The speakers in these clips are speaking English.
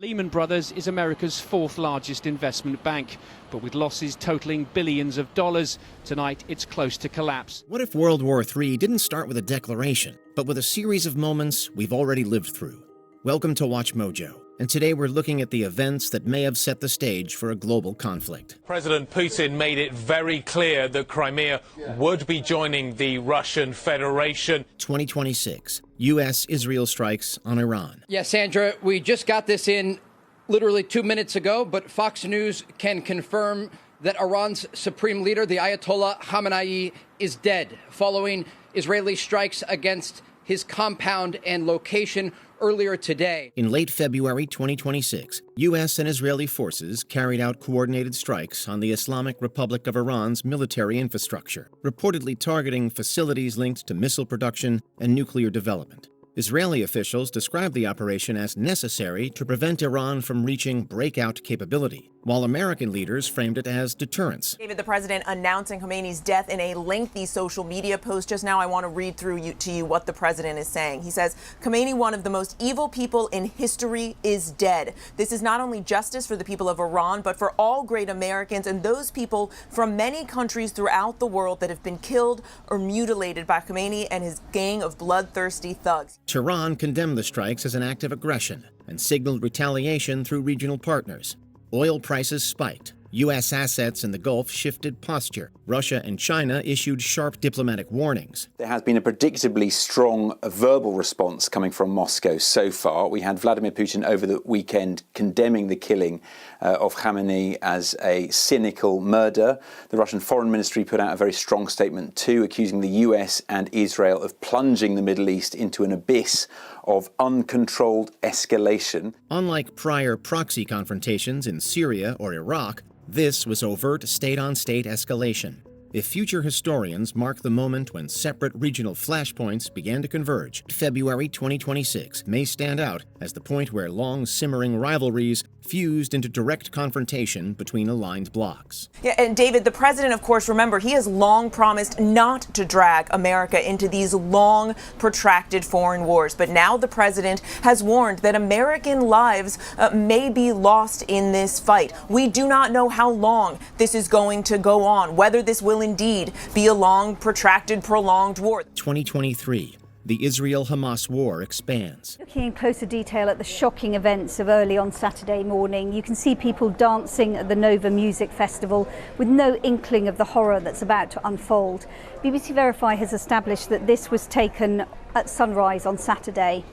Lehman Brothers is America's fourth largest investment bank, but with losses totaling billions of dollars, tonight it's close to collapse. What if World War III didn't start with a declaration, but with a series of moments we've already lived through? Welcome to WatchMojo, and today we're looking at the events that may have set the stage for a global conflict. President Putin made it very clear that Crimea would be joining the Russian Federation. 2026, U.S.-Israel strikes on Iran. Yeah, Sandra, we just got this in literally 2 minutes ago, but Fox News can confirm that Iran's supreme leader, the Ayatollah Khamenei, is dead following Israeli strikes against his compound and location earlier today. In late February 2026, U.S. and Israeli forces carried out coordinated strikes on the Islamic Republic of Iran's military infrastructure, reportedly targeting facilities linked to missile production and nuclear development. Israeli officials described the operation as necessary to prevent Iran from reaching breakout capability, while American leaders framed it as deterrence. David, the president announcing Khamenei's death in a lengthy social media post. Just now, I want to read to you what the president is saying. He says, Khamenei, one of the most evil people in history, is dead. This is not only justice for the people of Iran, but for all great Americans and those people from many countries throughout the world that have been killed or mutilated by Khamenei and his gang of bloodthirsty thugs. Tehran condemned the strikes as an act of aggression and signaled retaliation through regional partners. Oil prices spiked. U.S. assets in the Gulf shifted posture. Russia and China issued sharp diplomatic warnings. There has been a predictably strong verbal response coming from Moscow so far. We had Vladimir Putin over the weekend condemning the killing of Khamenei as a cynical murder. The Russian Foreign Ministry put out a very strong statement too, accusing the U.S. and Israel of plunging the Middle East into an abyss of uncontrolled escalation. Unlike prior proxy confrontations in Syria or Iraq, this was overt state-on-state escalation. If future historians mark the moment when separate regional flashpoints began to converge, February 2026 may stand out as the point where long-simmering rivalries fused into direct confrontation between aligned blocs. Yeah, and David, the president, of course, remember, he has long promised not to drag America into these long, protracted foreign wars. But now the president has warned that American lives may be lost in this fight. We do not know how long this is going to go on, whether this will indeed be a long, protracted, prolonged war. 2023. The Israel-Hamas war expands. Looking in closer detail at the shocking events of early on Saturday morning, you can see people dancing at the Nova Music Festival with no inkling of the horror that's about to unfold. BBC Verify has established that this was taken at sunrise on Saturday.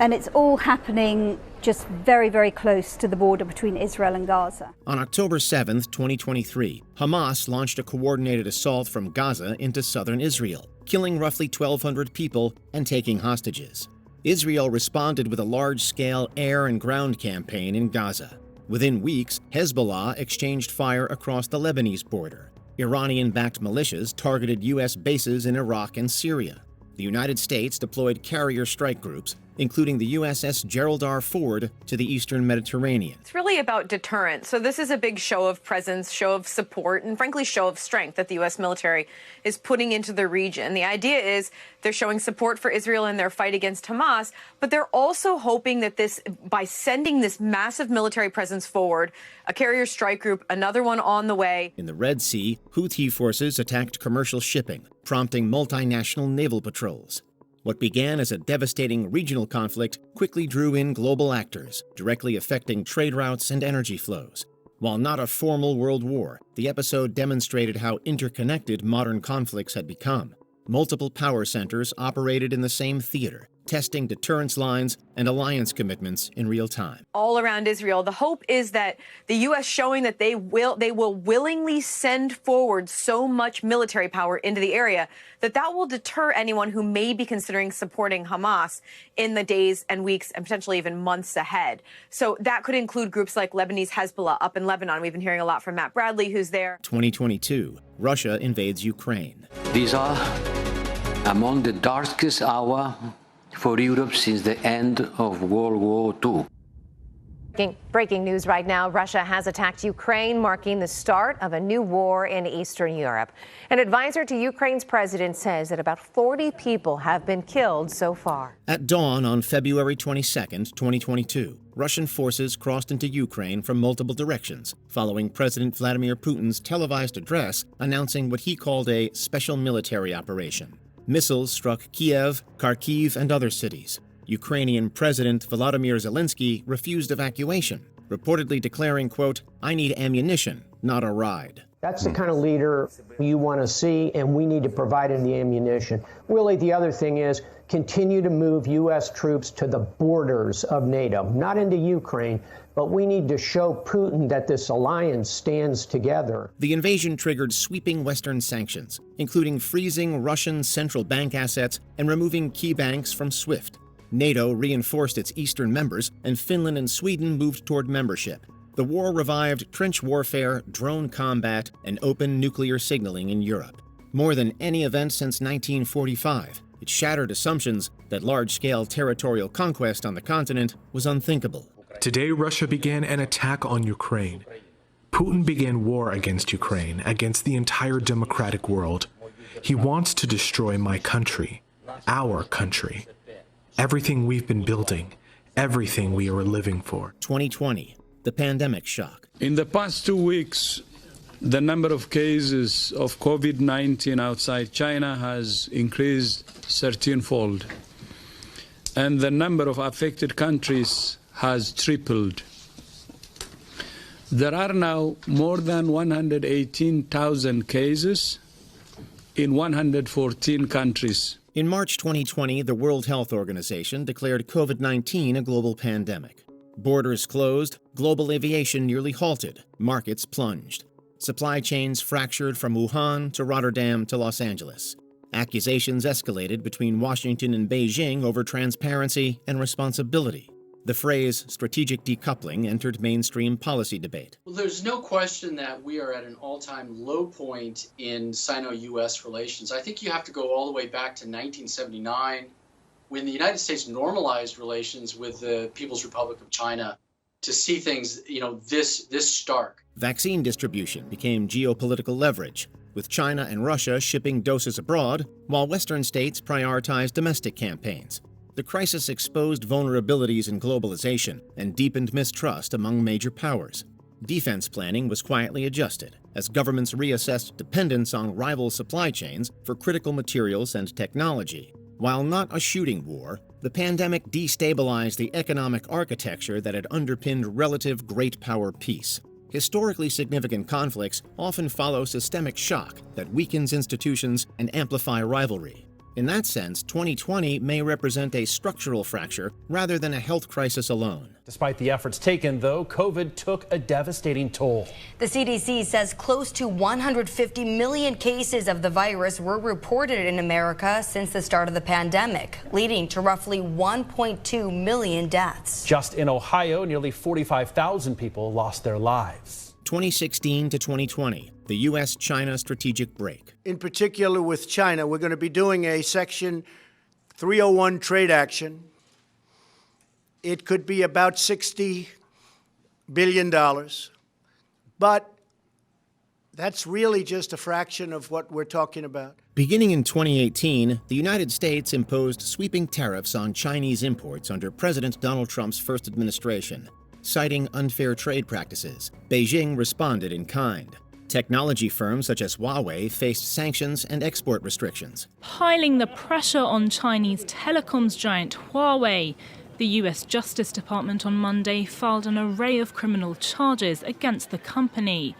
And it's all happening just very, very close to the border between Israel and Gaza. On October 7th, 2023, Hamas launched a coordinated assault from Gaza into southern Israel, killing roughly 1,200 people and taking hostages. Israel responded with a large-scale air and ground campaign in Gaza. Within weeks, Hezbollah exchanged fire across the Lebanese border. Iranian-backed militias targeted U.S. bases in Iraq and Syria. The United States deployed carrier strike groups, including the USS Gerald R. Ford, to the eastern Mediterranean. It's really about deterrence. So this is a big show of presence, show of support, and frankly, show of strength that the U.S. military is putting into the region. The idea is they're showing support for Israel in their fight against Hamas, but they're also hoping that this, by sending this massive military presence forward, a carrier strike group, another one on the way. In the Red Sea, Houthi forces attacked commercial shipping, prompting multinational naval patrols. What began as a devastating regional conflict quickly drew in global actors, directly affecting trade routes and energy flows. While not a formal world war, the episode demonstrated how interconnected modern conflicts had become. Multiple power centers operated in the same theater, testing deterrence lines and alliance commitments in real time. All around Israel, the hope is that the U.S. showing that they will willingly send forward so much military power into the area that will deter anyone who may be considering supporting Hamas in the days and weeks and potentially even months ahead. So that could include groups like Lebanese Hezbollah up in Lebanon. We've been hearing a lot from Matt Bradley, who's there. 2022, Russia invades Ukraine. These are among the darkest hours for Europe since the end of World War II. Breaking news right now. Russia has attacked Ukraine, marking the start of a new war in Eastern Europe. An advisor to Ukraine's president says that about 40 people have been killed so far. At dawn on February 22, 2022, Russian forces crossed into Ukraine from multiple directions, following President Vladimir Putin's televised address announcing what he called a special military operation. Missiles struck Kiev, Kharkiv, and other cities. Ukrainian President Volodymyr Zelensky refused evacuation, reportedly declaring, quote, "I need ammunition, not a ride." That's the kind of leader you want to see, and we need to provide him the ammunition. Really, the other thing is continue to move U.S. troops to the borders of NATO, not into Ukraine, but we need to show Putin that this alliance stands together. The invasion triggered sweeping Western sanctions, including freezing Russian central bank assets and removing key banks from SWIFT. NATO reinforced its eastern members, and Finland and Sweden moved toward membership. The war revived trench warfare, drone combat, and open nuclear signaling in Europe. More than any event since 1945, it shattered assumptions that large-scale territorial conquest on the continent was unthinkable. Today, Russia began an attack on Ukraine. Putin began war against Ukraine, against the entire democratic world. He wants to destroy my country, our country. Everything we've been building, everything we are living for. 2020, the pandemic shock. In the past 2 weeks, the number of cases of COVID-19 outside China has increased 13-fold, and the number of affected countries has tripled. There are now more than 118,000 cases in 114 countries. In March 2020, the World Health Organization declared COVID-19 a global pandemic. Borders closed, global aviation nearly halted, markets plunged. Supply chains fractured from Wuhan to Rotterdam to Los Angeles. Accusations escalated between Washington and Beijing over transparency and responsibility. The phrase strategic decoupling entered mainstream policy debate. Well, there's no question that we are at an all-time low point in Sino-U.S. relations. I think you have to go all the way back to 1979, when the United States normalized relations with the People's Republic of China, to see things, this stark. Vaccine distribution became geopolitical leverage, with China and Russia shipping doses abroad, while Western states prioritized domestic campaigns. The crisis exposed vulnerabilities in globalization and deepened mistrust among major powers. Defense planning was quietly adjusted as governments reassessed dependence on rival supply chains for critical materials and technology. While not a shooting war, the pandemic destabilized the economic architecture that had underpinned relative great power peace. Historically significant conflicts often follow systemic shock that weakens institutions and amplify rivalry. In that sense, 2020 may represent a structural fracture rather than a health crisis alone. Despite the efforts taken, though, COVID took a devastating toll. The CDC says close to 150 million cases of the virus were reported in America since the start of the pandemic, leading to roughly 1.2 million deaths. Just in Ohio, nearly 45,000 people lost their lives. 2016 to 2020, the U.S.-China strategic break. In particular with China, we're going to be doing a Section 301 trade action. It could be about $60 billion, but that's really just a fraction of what we're talking about. Beginning in 2018, the United States imposed sweeping tariffs on Chinese imports under President Donald Trump's first administration. Citing unfair trade practices, Beijing responded in kind. Technology firms such as Huawei faced sanctions and export restrictions. Piling the pressure on Chinese telecoms giant Huawei, the U.S. Justice Department on Monday filed an array of criminal charges against the company.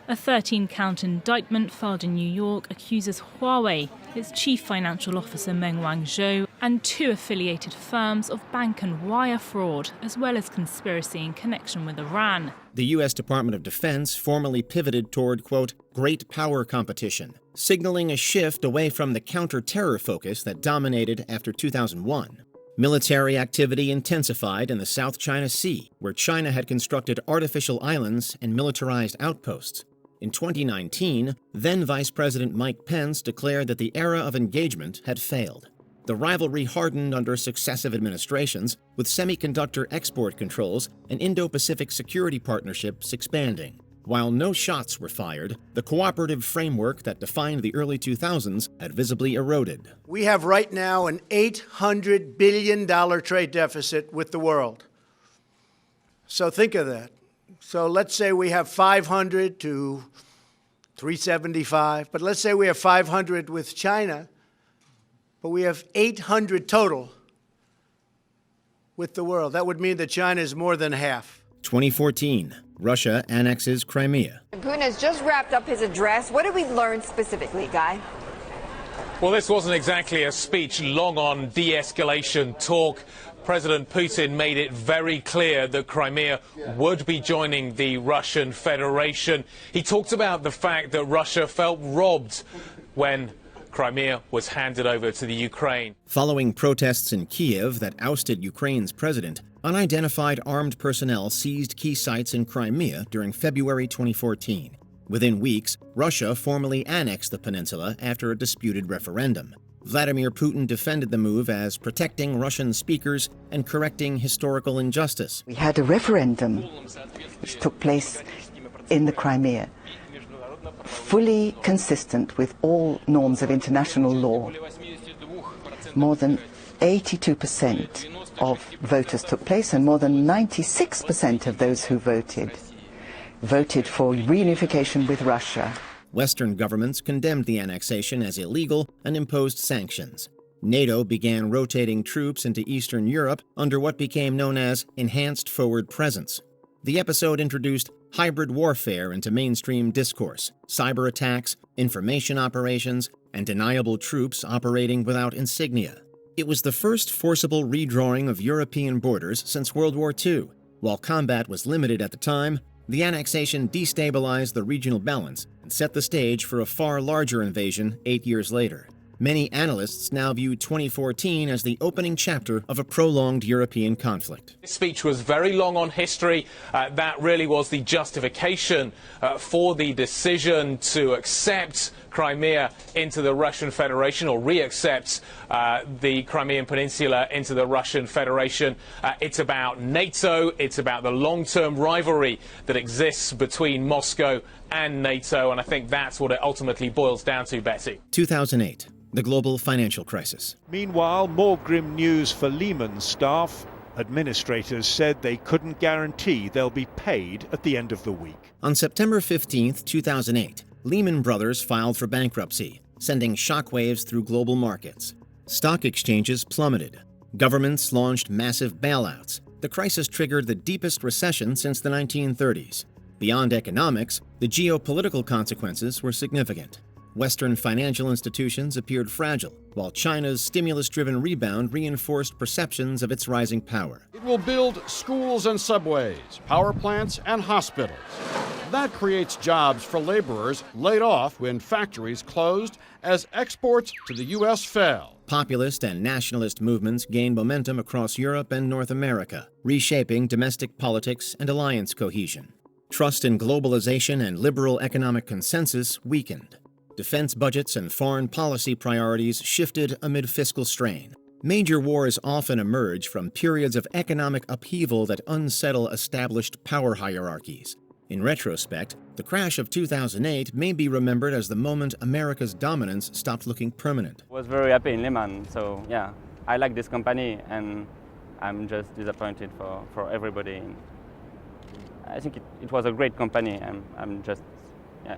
A 13-count indictment filed in New York accuses Huawei, its chief financial officer Meng Wanzhou, and 2 affiliated firms of bank and wire fraud, as well as conspiracy in connection with Iran. The U.S. Department of Defense formally pivoted toward, quote, great power competition, signaling a shift away from the counter-terror focus that dominated after 2001. Military activity intensified in the South China Sea, where China had constructed artificial islands and militarized outposts. In 2019, then Vice President Mike Pence declared that the era of engagement had failed. The rivalry hardened under successive administrations, with semiconductor export controls and Indo-Pacific security partnerships expanding. While no shots were fired, the cooperative framework that defined the early 2000s had visibly eroded. We have right now an $800 billion trade deficit with the world. So think of that. So let's say we have 500 to 375, but let's say we have 500 with China, but we have 800 total with the world. That would mean that China is more than half. 2014, Russia annexes Crimea. Putin has just wrapped up his address. What did we learn specifically, Guy? Well, this wasn't exactly a speech long on de-escalation talk. President Putin made it very clear that Crimea would be joining the Russian Federation. He talked about the fact that Russia felt robbed when Crimea was handed over to the Ukraine. Following protests in Kiev that ousted Ukraine's president, unidentified armed personnel seized key sites in Crimea during February 2014. Within weeks, Russia formally annexed the peninsula after a disputed referendum. Vladimir Putin defended the move as protecting Russian speakers and correcting historical injustice. We had a referendum which took place in the Crimea, fully consistent with all norms of international law. More than 82% of voters took place, and more than 96% of those who voted for reunification with Russia. Western governments condemned the annexation as illegal and imposed sanctions. NATO began rotating troops into Eastern Europe under what became known as enhanced forward presence. The episode introduced hybrid warfare into mainstream discourse, cyber attacks, information operations, and deniable troops operating without insignia. It was the first forcible redrawing of European borders since World War II. While combat was limited at the time, the annexation destabilized the regional balance and set the stage for a far larger invasion 8 years later. Many analysts now view 2014 as the opening chapter of a prolonged European conflict. This speech was very long on history. That really was the justification for the decision to accept Crimea into the Russian Federation, or re-accept the Crimean Peninsula into the Russian Federation. It's about NATO. It's about the long-term rivalry that exists between Moscow and NATO, and I think that's what it ultimately boils down to, Betty. 2008. The global financial crisis. Meanwhile, more grim news for Lehman's staff. Administrators said they couldn't guarantee they'll be paid at the end of the week. On September 15, 2008, Lehman Brothers filed for bankruptcy, sending shockwaves through global markets. Stock exchanges plummeted. Governments launched massive bailouts. The crisis triggered the deepest recession since the 1930s. Beyond economics, the geopolitical consequences were significant. Western financial institutions appeared fragile, while China's stimulus-driven rebound reinforced perceptions of its rising power. It will build schools and subways, power plants and hospitals. That creates jobs for laborers laid off when factories closed as exports to the U.S. fell. Populist and nationalist movements gained momentum across Europe and North America, reshaping domestic politics and alliance cohesion. Trust in globalization and liberal economic consensus weakened. Defense budgets and foreign policy priorities shifted amid fiscal strain. Major wars often emerge from periods of economic upheaval that unsettle established power hierarchies. In retrospect, the crash of 2008 may be remembered as the moment America's dominance stopped looking permanent. I was very happy in Lehman, so yeah, I like this company, and I'm just disappointed for everybody. I think it was a great company, and I'm just, yeah,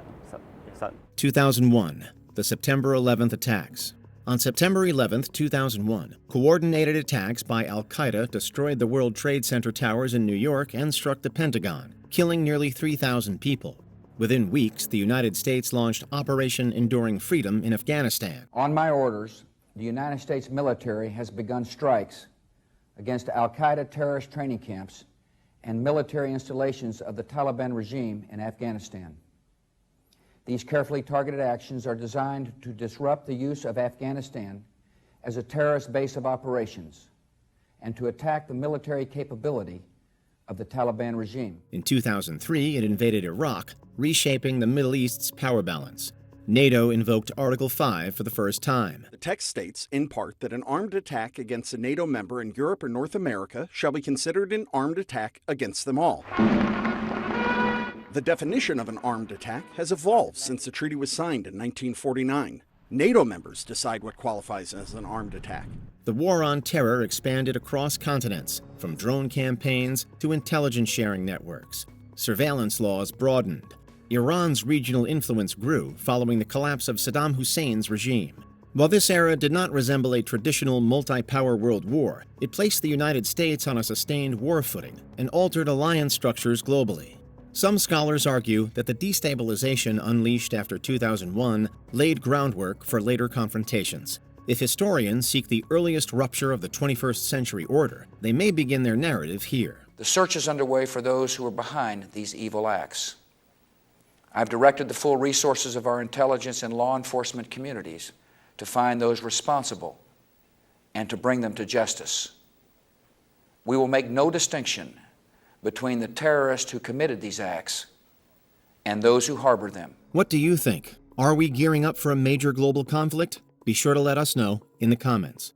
sad. 2001, the September 11th attacks. On September 11, 2001, coordinated attacks by al-Qaeda destroyed the World Trade Center towers in New York and struck the Pentagon, killing nearly 3,000 people. Within weeks, the United States launched Operation Enduring Freedom in Afghanistan. On my orders, the United States military has begun strikes against al-Qaeda terrorist training camps and military installations of the Taliban regime in Afghanistan. These carefully targeted actions are designed to disrupt the use of Afghanistan as a terrorist base of operations and to attack the military capability of the Taliban regime. In 2003, it invaded Iraq, reshaping the Middle East's power balance. NATO invoked Article 5 for the first time. The text states, in part, that an armed attack against a NATO member in Europe or North America shall be considered an armed attack against them all. The definition of an armed attack has evolved since the treaty was signed in 1949. NATO members decide what qualifies as an armed attack. The war on terror expanded across continents, from drone campaigns to intelligence sharing networks. Surveillance laws broadened. Iran's regional influence grew following the collapse of Saddam Hussein's regime. While this era did not resemble a traditional multi-power world war, it placed the United States on a sustained war footing and altered alliance structures globally. Some scholars argue that the destabilization unleashed after 2001 laid groundwork for later confrontations. If historians seek the earliest rupture of the 21st century order, they may begin their narrative here. The search is underway for those who are behind these evil acts. I've directed the full resources of our intelligence and law enforcement communities to find those responsible and to bring them to justice. We will make no distinction between the terrorists who committed these acts and those who harbored them. What do you think? Are we gearing up for a major global conflict? Be sure to let us know in the comments.